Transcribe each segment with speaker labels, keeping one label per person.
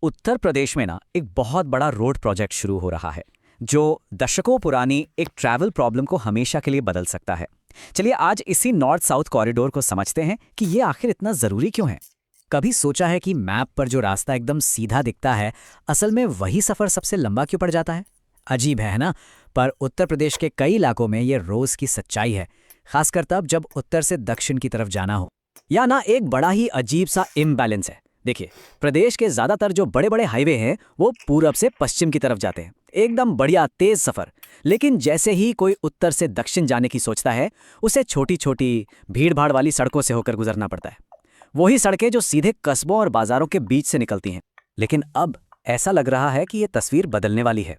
Speaker 1: उत्तर प्रदेश में ना एक बहुत बड़ा रोड प्रोजेक्ट शुरू हो रहा है जो दशकों पुरानी एक ट्रैवल प्रॉब्लम को हमेशा के लिए बदल सकता है। चलिए आज इसी नॉर्थ साउथ कॉरिडोर को समझते हैं कि ये आखिर इतना जरूरी क्यों है। कभी सोचा है कि मैप पर जो रास्ता एकदम सीधा दिखता है, असल में वही सफर सबसे लंबा क्यों पड़ जाता है? अजीब है ना? पर उत्तर प्रदेश के कई इलाकों में ये रोज की सच्चाई है, खासकर तब जब उत्तर से दक्षिण की तरफ जाना हो। या ना एक बड़ा ही अजीब सा इम्बैलेंस है। देखिए, प्रदेश के ज्यादातर जो बड़े बड़े हाईवे हैं वो पूरब से पश्चिम की तरफ जाते हैं, एकदम बढ़िया तेज सफर। लेकिन जैसे ही कोई उत्तर से दक्षिण जाने की सोचता है, उसे छोटी छोटी भीड़ भाड़ वाली सड़कों से होकर गुजरना पड़ता है। वही सड़कें जो सीधे कस्बों और बाजारों के बीच से निकलती हैं। लेकिन अब ऐसा लग रहा है कि ये तस्वीर बदलने वाली है।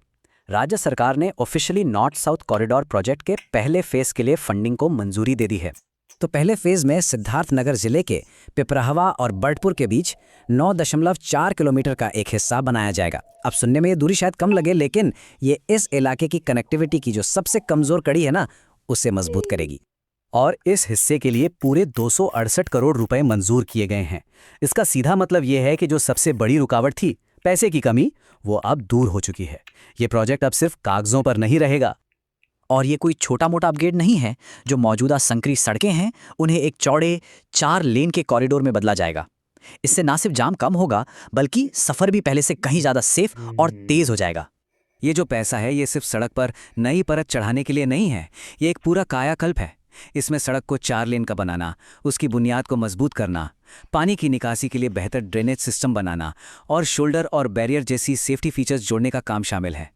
Speaker 1: राज्य सरकार ने officially north south corridor project के पहले फेज के लिए फंडिंग को मंजूरी दे दी है। तो पहले फेज में सिद्धार्थनगर जिले के पिपराहवा और बर्डपुर के बीच 9.4 किलोमीटर का एक हिस्सा बनाया जाएगा। अब सुनने में ये दूरी शायद कम लगे, लेकिन ये इस इलाके की कनेक्टिविटी की जो सबसे कमजोर कड़ी है ना, उसे मजबूत करेगी। और इस हिस्से के लिए पूरे 268 करोड़ रुपए मंजूर किए गए हैं। इसका सीधा मतलब ये है कि जो सबसे बड़ी रुकावट थी, पैसे की कमी, वो अब दूर हो चुकी है। ये प्रोजेक्ट अब सिर्फ कागजों पर नहीं रहेगा। और ये कोई छोटा मोटा अपग्रेड नहीं है। जो मौजूदा संकरी सड़कें हैं, उन्हें एक चौड़े 4 लेन के कॉरिडोर में बदला जाएगा। इससे ना सिर्फ जाम कम होगा, बल्कि सफर भी पहले से कहीं ज्यादा सेफ और तेज हो जाएगा। ये जो पैसा है, ये सिर्फ सड़क पर नई परत चढ़ाने के लिए नहीं है, ये एक पूरा कायाकल्प है। इसमें सड़क को 4 लेन का बनाना, उसकी बुनियाद को मजबूत करना, पानी की निकासी के लिए बेहतर ड्रेनेज सिस्टम बनाना और शोल्डर और बैरियर जैसी सेफ्टी फीचर्स जोड़ने का काम शामिल है।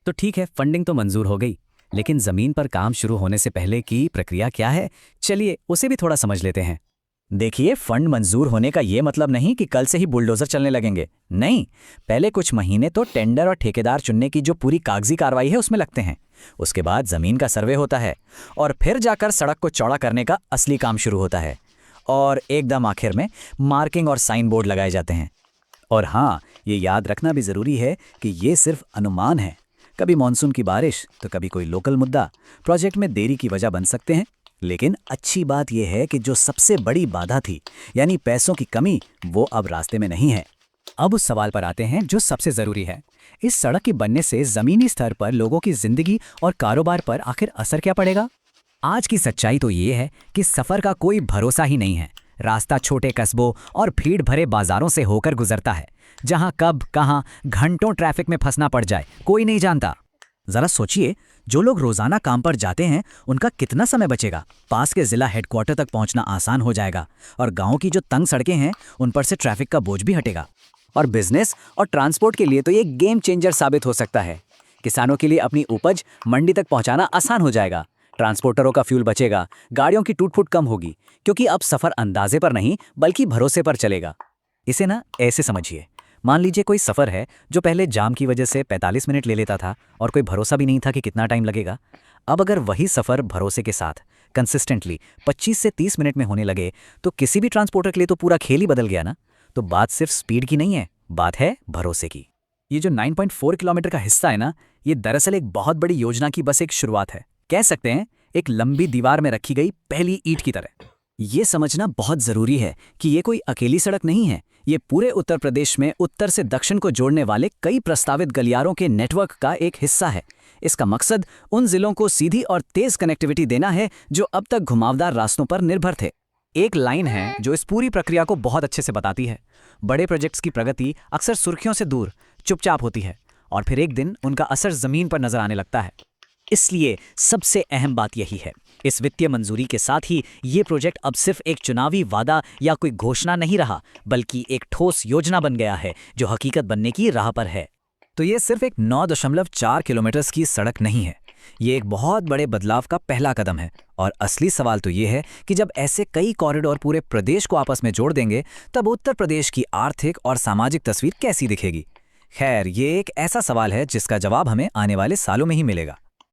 Speaker 1: तो ठीक है, फंडिंग तो मंजूर हो गई, लेकिन जमीन पर काम शुरू होने से पहले की प्रक्रिया क्या है, चलिए उसे भी थोड़ा समझ लेते हैं। देखिए, फंड मंजूर होने का ये मतलब नहीं कि कल से ही बुलडोजर चलने लगेंगे। नहीं, पहले कुछ महीने तो टेंडर और ठेकेदार चुनने की जो पूरी कागजी कार्रवाई है उसमें लगते हैं। उसके बाद जमीन का सर्वे होता है और फिर जाकर सड़क को चौड़ा करने का असली काम शुरू होता है। और एकदम आखिर में मार्किंग और साइन बोर्ड लगाए जाते हैं। और हाँ, ये याद रखना भी जरूरी है कि ये सिर्फ अनुमान है। कभी मॉनसून की बारिश तो कभी कोई लोकल मुद्दा प्रोजेक्ट में देरी की वजह बन सकते हैं। लेकिन अच्छी बात यह है कि जो सबसे बड़ी बाधा थी, यानी पैसों की कमी, वो अब रास्ते में नहीं है। अब उस सवाल पर आते हैं जो सबसे जरूरी है। इस सड़क के बनने से जमीनी स्तर पर लोगों की जिंदगी और कारोबार पर आखिर असर क्या पड़ेगा? आज की सच्चाई तो ये है कि सफर का कोई भरोसा ही नहीं है। रास्ता छोटे कस्बों और भीड़ भरे बाजारों से होकर गुजरता है, जहां कब कहां घंटों ट्रैफिक में फंसना पड़ जाए कोई नहीं जानता। जरा सोचिए, जो लोग रोजाना काम पर जाते हैं उनका कितना समय बचेगा। पास के जिला हेडक्वार्टर तक पहुंचना आसान हो जाएगा और गांव की जो तंग सड़कें हैं उन पर से ट्रैफिक का बोझ भी हटेगा। और बिजनेस और ट्रांसपोर्ट के लिए तो ये गेम चेंजर साबित हो सकता है। किसानों के लिए अपनी उपज मंडी तक पहुंचाना आसान हो जाएगा। ट्रांसपोर्टरों का फ्यूल बचेगा, गाड़ियों की टूट फूट कम होगी, क्योंकि अब सफर अंदाजे पर नहीं बल्कि भरोसे पर चलेगा। इसे ना ऐसे समझिए, मान लीजिए कोई सफर है जो पहले जाम की वजह से 45 मिनट ले लेता था और कोई भरोसा भी नहीं था कि कितना टाइम लगेगा। अब अगर वही सफर भरोसे के साथ कंसिस्टेंटली 25 से 30 मिनट में होने लगे, तो किसी भी ट्रांसपोर्टर के लिए तो पूरा खेल ही बदल गया ना। तो बात सिर्फ स्पीड की नहीं है, बात है भरोसे की। ये जो 9.4 किलोमीटर का हिस्सा है ना, ये दरअसल एक बहुत बड़ी योजना की बस एक शुरुआत है। कह सकते हैं एक लंबी दीवार में रखी गई पहली ईंट की तरह। ये समझना बहुत जरूरी है कि ये कोई अकेली सड़क नहीं है। ये पूरे उत्तर प्रदेश में उत्तर से दक्षिण को जोड़ने वाले कई प्रस्तावित गलियारों के नेटवर्क का एक हिस्सा है। इसका मकसद उन जिलों को सीधी और तेज कनेक्टिविटी देना है जो अब तक घुमावदार रास्तों पर निर्भर थे। एक लाइन है जो इस पूरी प्रक्रिया को बहुत अच्छे से बताती है। बड़े प्रोजेक्ट्स की प्रगति अक्सर सुर्खियों से दूर चुपचाप होती है और फिर एक दिन उनका असर जमीन पर नजर आने लगता है। इसलिए सबसे अहम बात यही है, इस वित्तीय मंजूरी के साथ ही ये प्रोजेक्ट अब सिर्फ एक चुनावी वादा या कोई घोषणा नहीं रहा, बल्कि एक ठोस योजना बन गया है जो हकीकत बनने की राह पर है। तो ये सिर्फ एक 9.4 किलोमीटर की सड़क नहीं है, ये एक बहुत बड़े बदलाव का पहला कदम है। और असली सवाल तो ये है कि जब ऐसे कई कॉरिडोर पूरे प्रदेश को आपस में जोड़ देंगे, तब उत्तर प्रदेश की आर्थिक और सामाजिक तस्वीर कैसी दिखेगी? खैर, ये एक ऐसा सवाल है जिसका जवाब हमें आने वाले सालों में ही मिलेगा।